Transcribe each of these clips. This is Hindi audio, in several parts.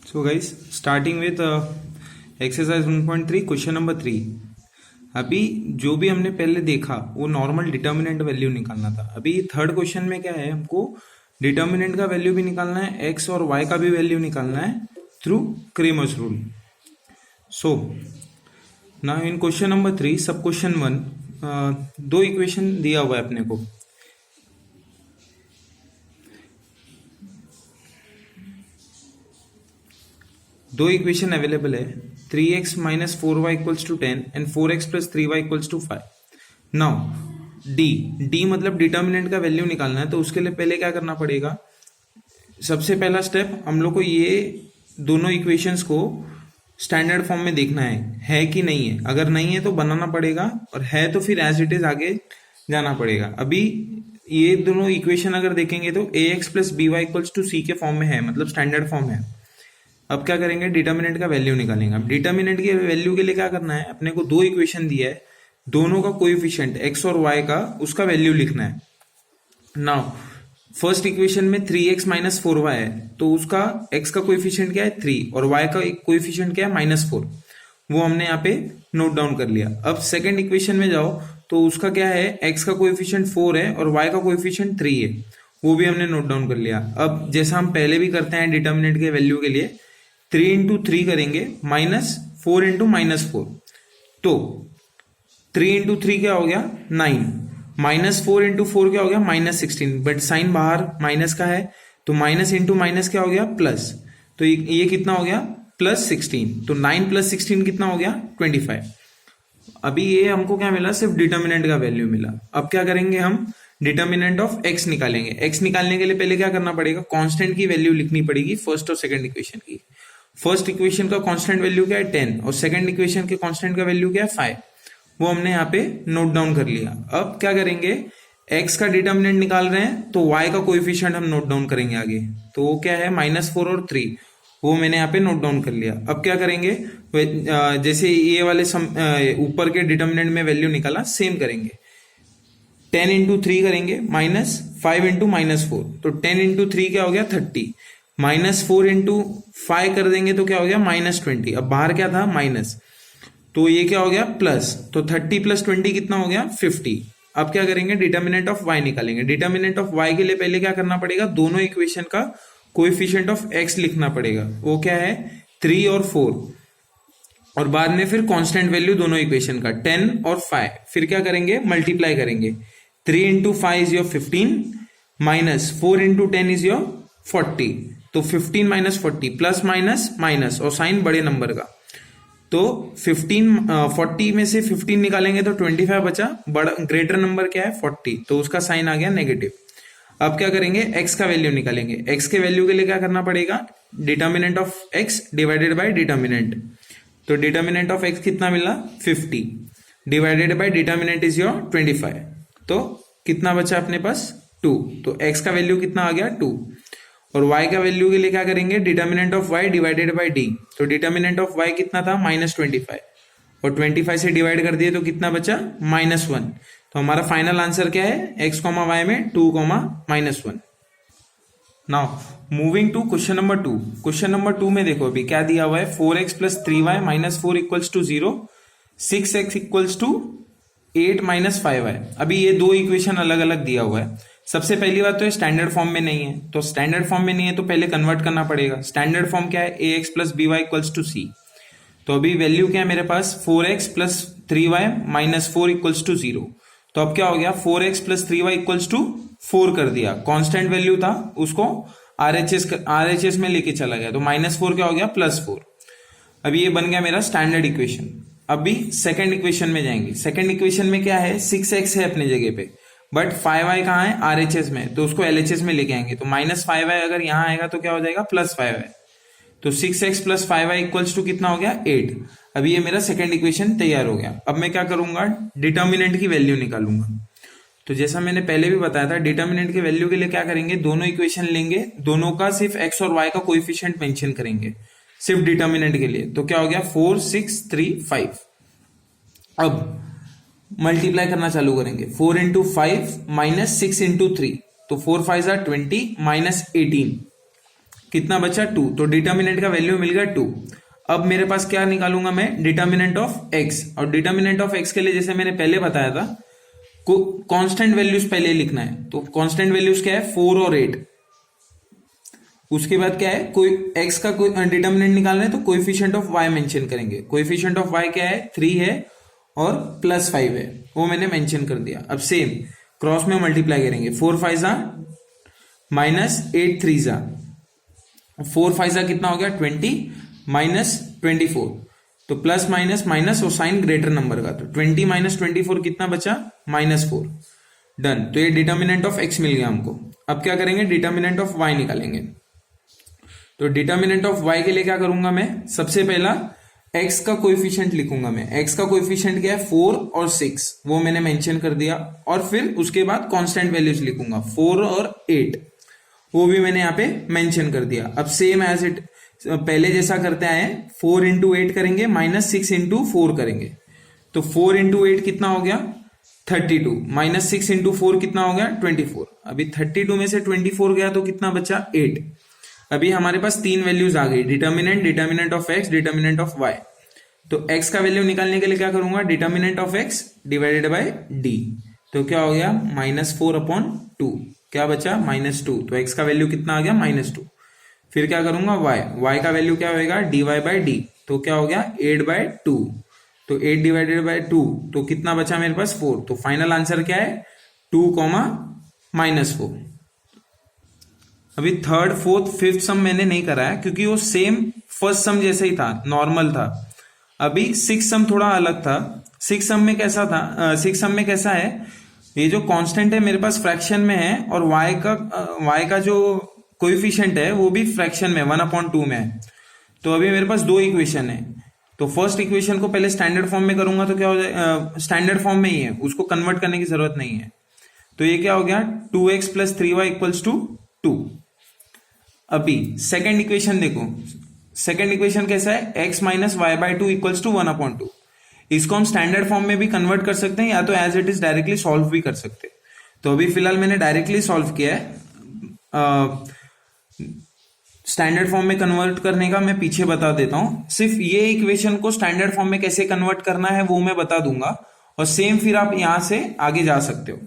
So guys, starting with exercise 1.3 question number 3। अभी जो भी हमने पहले देखा वो नॉर्मल डिटर्मिनेंट वैल्यू निकालना था। अभी थर्ड क्वेश्चन में क्या है, हमको डिटर्मिनेंट का वैल्यू भी निकालना है, एक्स और वाई का भी वैल्यू निकालना है through Cramer's rule. So now in question number 3 सब क्वेश्चन 1 दो इक्वेशन दिया हुआ है अपने को। दो इक्वेशन अवेलेबल है, 3x minus 4y equals to 10 and 4x plus 3y equals to 5। Now D मतलब डिटर्मिनेंट का वैल्यू निकालना है, तो उसके लिए पहले क्या करना पड़ेगा। सबसे पहला स्टेप हम लोग को ये दोनों इक्वेशंस को स्टैंडर्ड फॉर्म में देखना है कि नहीं है। अगर नहीं है तो बनाना पड़ेगा, और है तो फिर एज इट इज आगे जाना पड़ेगा। अभी ये दोनों इक्वेशन अगर देखेंगे तो ax plus b y equals to c के फॉर्म में है, मतलब स्टैंडर्ड फॉर्म है। अब क्या करेंगे, डिटर्मिनेंट का वैल्यू निकालेंगे। अब डिटर्मिनेंट के वैल्यू के लिए क्या करना है, अपने को दो इक्वेशन दिया है, दोनों का कोएफिशिएंट एक्स और वाई का उसका वैल्यू लिखना है। नाउ फर्स्ट इक्वेशन में 3x माइनस 4y है, तो उसका x का कोएफिशिएंट क्या है 3 और y का कोएफिशिएंट क्या है -4। वो हमने यहाँ पे नोट डाउन कर लिया। अब सेकंड इक्वेशन में जाओ तो उसका क्या है, x का कोएफिशिएंट 4 है और y का कोएफिशिएंट 3 है, वो भी हमने नोट डाउन कर लिया। अब जैसा हम पहले भी करते हैं डिटर्मिनेंट के वैल्यू के लिए, 3 इंटू 3 करेंगे -4 इंटू -4, तो 3 इंटू 3 क्या हो गया 9, -4 इंटू 4 क्या हो गया -16, बट साइन बाहर माइनस का है तो माइनस इंटू माइनस क्या हो गया प्लस, तो ये कितना हो गया +16, तो 9 + 16 कितना हो गया 25। अभी ये हमको क्या मिला, सिर्फ डिटर्मिनेंट का वैल्यू मिला। अब क्या करेंगे, हम डिटर्मिनेंट ऑफ x निकालेंगे। x निकालने के लिए पहले क्या करना पड़ेगा, कांस्टेंट की वैल्यू लिखनी पड़ेगी फर्स्ट और सेकंड इक्वेशन की। फर्स्ट इक्वेशन का कांस्टेंट वैल्यू क्या है 10 और सेकंड इक्वेशन के कांस्टेंट का वैल्यू क्या है 5, वो हमने यहाँ पे नोट डाउन कर लिया। अब क्या करेंगे, x का डिटर्मिनेंट निकाल रहे हैं तो y का कोएफिशिएंट हम नोट डाउन करेंगे आगे, तो वो क्या है -4 और 3, वो मैंने यहाँ पे नोट डाउन कर लिया। अब क्या करेंगे, जैसे ये वाले ऊपर के डिटर्मिनेंट में वैल्यू निकाला, सेम करेंगे। 10 इंटू 3 करेंगे -5 इंटू -4, तो 10 इंटू 3 क्या हो गया 30, -4 इंटू 5 कर देंगे तो क्या हो गया -20। अब बाहर क्या था माइनस, तो ये क्या हो गया प्लस, तो 30 + 20 कितना हो गया 50। अब क्या करेंगे, डिटर्मिनेंट ऑफ y निकालेंगे। डिटर्मिनेंट ऑफ y के लिए पहले क्या करना पड़ेगा, दोनों इक्वेशन का कोएफिशिएंट ऑफ x लिखना पड़ेगा। वो क्या है 3 और 4, और बाद में फिर कांस्टेंट वैल्यू दोनों इक्वेशन का 10 और 5। फिर क्या करेंगे, मल्टीप्लाई करेंगे। 3 into 5 is your 15 -4 into 10 is your 40, तो 15 - 40 प्लस माइनस माइनस और साइन बड़े नंबर का, तो 40 में से 15 निकालेंगे तो 25 बचा, बड़ा ग्रेटर नंबर क्या है 40, तो उसका साइन आ गया नेगेटिव। अब क्या करेंगे, x का वैल्यू निकालेंगे। x के वैल्यू के लिए क्या करना पड़ेगा, determinant of x divided by determinant, तो डिटर्मिनेंट ऑफ x कितना मिला 50 divided by determinant is your 25, तो कितना बचा अपने पास 2, तो x का वैल्यू कितना आ गया 2। और y का वैल्यू के लिए क्या करेंगे, determinant of y divided by d, तो डिटर्मिनेंट ऑफ y कितना था -25, और 25 से डिवाइड कर दिए तो कितना बचा -1। तो हमारा फाइनल आंसर क्या है, x, y में 2, -1। Now moving to question number 2। Question number 2 में देखो अभी क्या दिया हुआ है, 4x + 3y -4 equals to 0, 6x equals to 8 - 5y। अभी ये दो इक्वेशन अलग अलग दिया हुआ है। सबसे पहली बात तो ये स्टैंडर्ड फॉर्म में नहीं है, तो स्टैंडर्ड फॉर्म में नहीं है तो पहले कन्वर्ट करना पड़ेगा। स्टैंडर्ड फॉर्म क्या है, ax + by equals to c, तो अभी वैल्यू क्या है मेरे पास 4x + 3y -4 इक्वल्स टू 0, तो अब क्या हो गया 4x + 3y इक्वल्स टू 4 कर दिया। कांस्टेंट वैल्यू था उसको RHS में लेके चला गया, तो -4 क्या हो गया +4। अभी ये बन गया मेरा स्टैंडर्ड इक्वेशन। अभी सेकंड इक्वेशन में जाएंगे। सेकंड इक्वेशन में क्या है, 6x है अपने जगह पे, बट 5y कहाँ है RHS में, तो उसको LHS में लेके आएंगे, तो -5y अगर यहाँ आएगा तो क्या हो जाएगा +5y, तो 6x + 5y इक्वल्स टू कितना हो गया 8। अभी ये मेरा सेकंड इक्वेशन तैयार हो गया। अब मैं क्या करूंगा, डिटर्मिनेंट की वैल्यू निकालूंगा। तो जैसा मैंने पहले भी बताया था, डिटर्मिनेंट के वैल्यू के लिए क्या करेंगे, दोनों इक्वेशन लेंगे, दोनों का सिर्फ x और y का कोएफिशिएंट मेंशन करेंगे सिर्फ डिटर्मिनेंट के लिए, तो क्या हो गया 4, 6, 3, 5। अब मल्टीप्लाई करना चालू करेंगे, 4 इंटू 5 -6 इंटू 3, तो 4 5 20 -18, कितना बचा 2, तो डिटर्मिनेंट का वैल्यू मिल गया 2। अब मेरे पास क्या निकालूंगा मैं, डिटर्मिनेंट ऑफ एक्स, और डिटर्मिनेंट ऑफ एक्स के लिए जैसे मैंने पहले बताया था कांस्टेंट वैल्यूज पहले लिखना है। तो कांस्टेंट वैल्यूज क्या है, 4 और 8। उसके बाद क्या है, कोई एक्स का कोई डिटर्मिनेंट निकालना है तो कोएफिशिएंट ऑफ वाई मेंशन करेंगे। कोएफिशिएंट ऑफ वाई क्या है, 3 है और +5 है, वो मैंने मेंशन कर दिया। अब सेम क्रॉस में मल्टीप्लाई करेंगे, 4 5 जा -8 3 जा, 4 5 जा कितना हो गया 20 -24, तो प्लस माइनस माइनस और साइन ग्रेटर नंबर का, तो 20 -24 कितना बचा -4। डन, तो ये डिटर्मिनेंट ऑफ एक्स मिल गया हमको। अब क्या करेंगे, डिटर्मिनेंट ऑफ वाई निकालेंगे। तो डिटर्मिनेंट ऑफ वाई के लिए क्या करूंगा मैं, सबसे पहला एक्स का कोएफिशिएंट लिखूंगा मैं। एक्स का कोएफिशिएंट क्या है, 4 और 6, वो मैंने मेंशन कर दिया। और फिर उसके बाद कांस्टेंट वैल्यूज लिखूंगा, 4 और 8, वो भी मैंने यहाँ पे मेंशन कर दिया। अब सेम एज इट पहले जैसा करते आए, 4 इंटू 8 करेंगे, -6 इंटू 4 करेंगे। तो 4 इंटू 8 कितना हो गया 32, -6 इंटू 4 कितना हो गया 24। अभी 32 में से 24 गया तो कितना बचा 8। अभी हमारे पास 3 वैल्यूज आ गई, determinant, determinant of X, determinant of Y. तो एक्स का वैल्यू निकालने के लिए क्या करूंगा, determinant of X divided by D. तो क्या हो गया -4/2, क्या बचा -2। तो एक्स का वैल्यू कितना आ गया -2। फिर क्या करूंगा वाई का वैल्यू क्या होगा dy/d, तो क्या हो गया 8/2। तो 8 डिवाइडेड बाय 2, तो कितना बचा मेरे पास 4। तो फाइनल आंसर क्या है 2, -4। अभी थर्ड फोर्थ फिफ्थ सम मैंने नहीं कराया क्योंकि वो सेम फर्स्ट सम जैसा ही था, नॉर्मल था। अभी सिक्स सम थोड़ा अलग था। सिक्स सम में कैसा था, सिक्स सम में कैसा है, ये जो कांस्टेंट है मेरे पास फ्रैक्शन में है और y का जो कोएफिशिएंट है वो भी फ्रैक्शन में 1/2 में है। तो अभी मेरे पास 2 इक्वेशन है। तो फर्स्ट इक्वेशन को पहले स्टैंडर्ड फॉर्म में करूंगा तो क्या हो जाए, स्टैंडर्ड फॉर्म में ही है, उसको कन्वर्ट करने की जरूरत नहीं है। तो ये क्या हो गया 2x + 3y = 2। अभी सेकेंड इक्वेशन देखो, सेकेंड इक्वेशन कैसा है, x - y/2 = 1/2। इसको हम स्टैंडर्ड फॉर्म में भी कन्वर्ट कर सकते हैं या तो as it is directly solve भी कर सकते हैं। तो अभी फिलहाल मैंने डायरेक्टली सॉल्व किया है। स्टैंडर्ड फॉर्म में कन्वर्ट करने का मैं पीछे बता देता हूं, सिर्फ ये इक्वेशन को स्टैंडर्ड फॉर्म में कैसे कन्वर्ट करना है वो मैं बता दूंगा, और सेम फिर आप यहां से आगे जा सकते हो।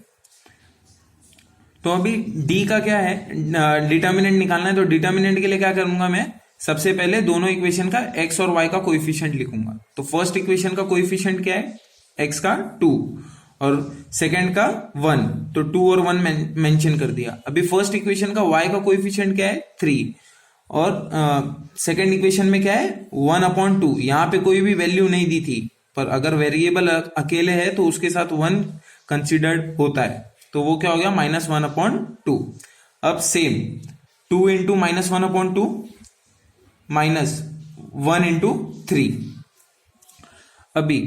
तो अभी डी का क्या है, डिटर्मिनेंट निकालना है। तो डिटर्मिनेंट के लिए क्या करूंगा मैं, सबसे पहले दोनों इक्वेशन का एक्स और वाई का कोएफिशिएंट लिखूंगा। तो फर्स्ट इक्वेशन का कोएफिशिएंट क्या है, एक्स का 2 और सेकंड का 1, तो 2 और 1 मेंशन कर दिया। अभी फर्स्ट इक्वेशन का y का कोएफिशिएंट क्या है 3 और सेकंड इक्वेशन में क्या है 1/2। यहां पे कोई भी वैल्यू नहीं दी थी, पर अगर वेरिएबल अकेले है तो उसके साथ 1 कंसिडर्ड होता है, तो वो क्या हो गया -1/2। अब सेम 2 इंटू -1/2 -1 इंटू 3। अभी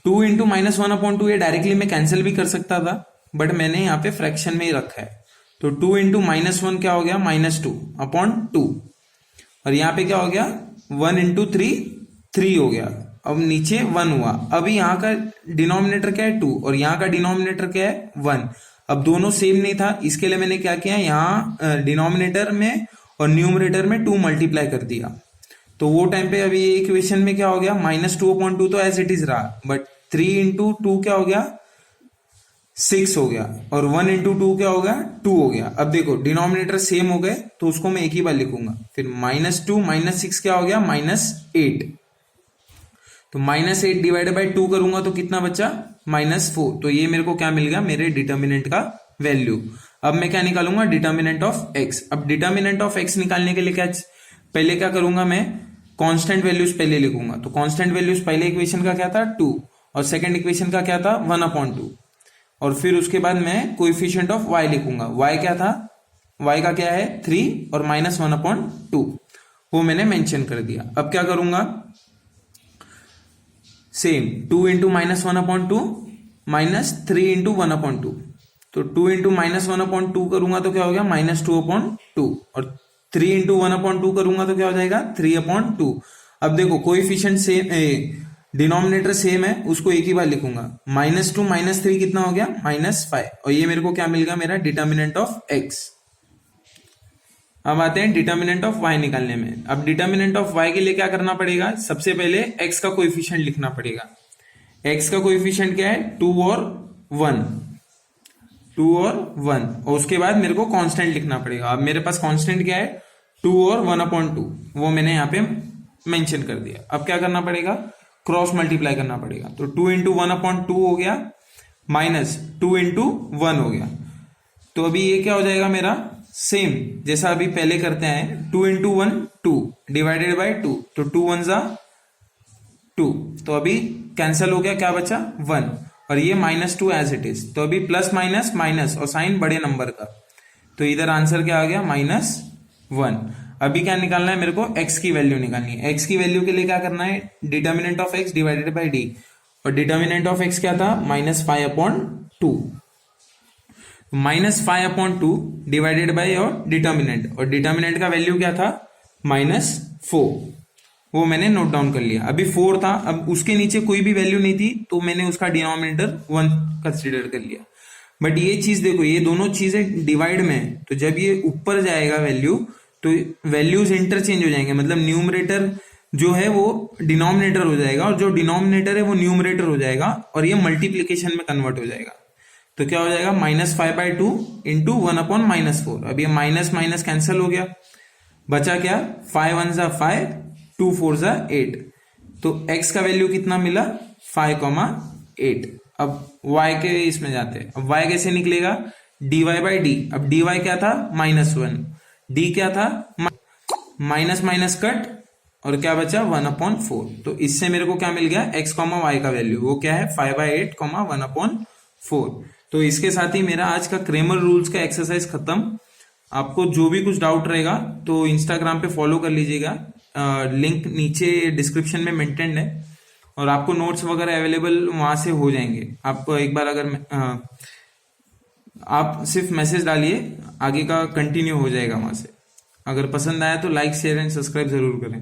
2 इंटू -1/2 ये डायरेक्टली मैं कैंसिल भी कर सकता था, बट मैंने यहाँ पे फ्रैक्शन में ही रखा है। तो 2 इंटू -1 क्या हो गया -2/2, और यहाँ पे क्या हो गया 1 इंटू 3 हो गया। अब नीचे 1 हुआ। अब यहाँ का डिनोमिनेटर क्या है 2 और यहाँ का डिनोमिनेटर क्या है 1। अब दोनों सेम नहीं था, इसके लिए मैंने क्या किया, यहाँ डिनोमिनेटर में और न्यूमरेटर में 2 मल्टीप्लाई कर दिया। तो वो टाइम पे अभी ये इक्वेशन में क्या हो गया -2/2 तो एज इट इज रहा, बट 3 इंटू 2 क्या हो गया 6 हो गया, और 1 इंटू 2 क्या हो गया 2 हो गया। अब देखो डिनोमिनेटर सेम हो गए तो उसको मैं एक ही बार लिखूंगा। फिर -2 -6 क्या हो गया -8। तो -8 डिवाइडेड बाय 2 करूंगा तो कितना बचा -4। तो ये मेरे को क्या मिल गया, मेरे डिटर्मिनेंट का वैल्यू। अब मैं क्या निकालूंगा, डिटर्मिनेंट ऑफ एक्स। अब डिटर्मिनेंट ऑफ एक्स निकालने के लिए पहले क्या करूंगा मैं, कांस्टेंट वैल्यूज पहले लिखूंगा। तो कांस्टेंट वैल्यूज पहले इक्वेशन का क्या था 2 और सेकंड इक्वेशन का क्या था 1/2, और फिर उसके बाद मैं कोएफिशिएंट ऑफ y लिखूंगा। y क्या था, y का क्या है 3 और -1/2, वो मैंने मेंशन कर दिया। अब क्या करूंगा, सेम 2 इंटू -1/2 -3 इंटू 1/2। तो 2 इंटू -1/2 करूंगा तो क्या हो गया -2/2, और 3 इंटू 1/2 करूंगा तो क्या हो जाएगा 3/2। अब देखो कोएफिशिएंट सेम, डिनोमिनेटर सेम है, उसको एक ही बार लिखूंगा। -2 -3 कितना हो गया -5, और ये मेरे को क्या मिल गया, मेरा डिटर्मिनेंट ऑफ एक्स। अब आते हैं डिटर्मिनेंट ऑफ y निकालने में। अब डिटर्मिनेंट ऑफ y के लिए क्या करना पड़ेगा, सबसे पहले x का कोएफिशिएंट लिखना पड़ेगा। x का कोएफिशिएंट क्या है, 2 और 1, 2 और 1, और उसके बाद मेरे को कांस्टेंट लिखना पड़ेगा। अब मेरे पास कांस्टेंट क्या है, 2 और 1/2, वो मैंने यहाँ पे मेंशन कर दिया। अब क्या करना पड़ेगा, क्रॉस मल्टीप्लाई करना पड़ेगा। तो 2 इंटू 1/2 हो गया, माइनस 2 इंटू 1 हो गया। तो अभी ये क्या हो जाएगा मेरा, सेम जैसा अभी पहले करते हैं, 2 इंटू 1 2 डिवाइडेड बाई 2, तो 2 1 जा 2, तो अभी कैंसिल हो गया, क्या बचा 1, और ये -2 एज इट इज। तो अभी प्लस माइनस माइनस और साइन बड़े नंबर का, तो इधर आंसर क्या आ गया, -1। अभी क्या निकालना है मेरे को, x की वैल्यू निकालनी है। x की वैल्यू के लिए क्या करना है, determinant of x divided by d, और डिटर्मिनेंट ऑफ x क्या था, -5/2, -5/2 डिवाइडेड बाई और डिटर्मिनेंट, और डिटर्मिनेंट का वैल्यू क्या था, -4, वो मैंने नोट डाउन कर लिया। अभी 4 था, अब उसके नीचे कोई भी वैल्यू नहीं थी, तो मैंने उसका डिनोमिनेटर 1 कंसिडर कर लिया। बट ये चीज देखो, ये दोनों चीजें डिवाइड में है, तो जब ये ऊपर जाएगा वैल्यू, तो वैल्यूज इंटरचेंज हो जाएंगे, मतलब न्यूमरेटर जो है वो डिनोमिनेटर हो जाएगा, और जो डिनोमिनेटर है वो न्यूमरेटर हो जाएगा, और ये मल्टीप्लीकेशन में कन्वर्ट हो जाएगा। तो क्या हो जाएगा, -5/2 इंटू 1/-4। अब ये माइनस माइनस कैंसिल हो गया, बचा क्या, 5 1 जा 5, 2 4 जा 8। तो x का वैल्यू कितना मिला, 5,8। अब y के इसमें जाते हैं। अब y कैसे निकलेगा, dy/d। अब dy क्या था, -1, d क्या था, माइनस माइनस कट, और क्या बचा 1/4। तो इससे मेरे को क्या मिल गया, x, y का वैल्यू, वो क्या है 5/8, 1/4। तो इसके साथ ही मेरा आज का क्रेमर रूल्स का एक्सरसाइज खत्म। आपको जो भी कुछ डाउट रहेगा तो इंस्टाग्राम पे फॉलो कर लीजिएगा, लिंक नीचे डिस्क्रिप्शन में मेंटेन्ड है, और आपको नोट्स वगैरह अवेलेबल वहां से हो जाएंगे। आप एक बार अगर आप सिर्फ मैसेज डालिए, आगे का कंटिन्यू हो जाएगा वहां से। अगर पसंद आया तो लाइक शेयर एंड सब्सक्राइब जरूर करें।